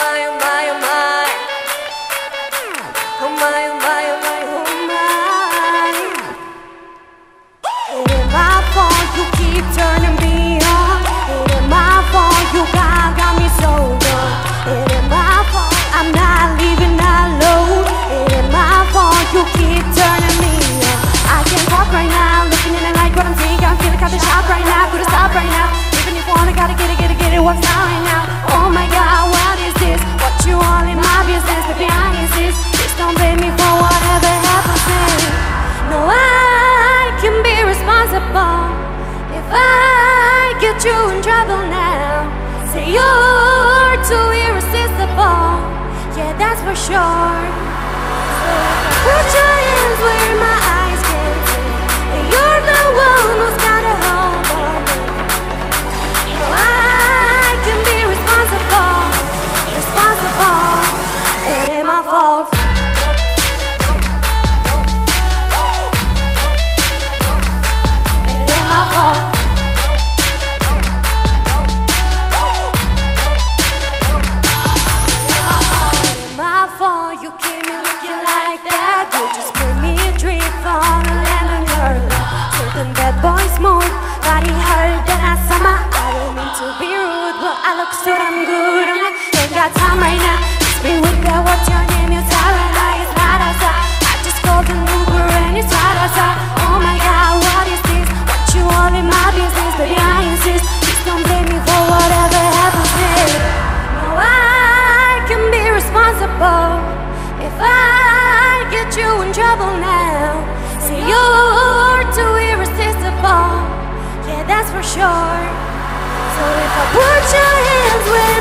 my, oh my, oh my. Oh my, oh my, oh my, oh my. It ain't my fault you keep turning me on. It ain't my fault you got me so good. It ain't my fault I'm not leaving alone. It ain't my fault you keep turning me on. I can't talk right now, looking in the light, what I'm seeing, I'm feeling kinda sharp right now. Could've stopped right now, even if you wanna, gotta get it, what's now right now? Oh my God, what is this? What you all in my business, baby, I insist. Please don't blame me for whatever happens next. No, I can be responsible if I get you in trouble now. Say you're too irresistible, yeah, that's for sure. So put your hands where my eyes can see, and you're the one who's got a hold on me. No, I can be responsible. It ain't my fault. It ain't my fault. You keep me looking like that. You just bring me a drink from the land of your love. Certain bad boy smooth, body hurt that I summer. I don't mean to be rude, but I look so damn good. Ain't got time right now. Just be with that. What's your name? You're tired. It's not outside. I just called an Uber and it's hot outside. Oh my God, what is this? What you all in my business, baby? I insist. Please don't blame me for whatever happens next. No, I can be responsible if I get you in trouble now. See, you're too irresistible, yeah, that's for sure. So if I put your hands where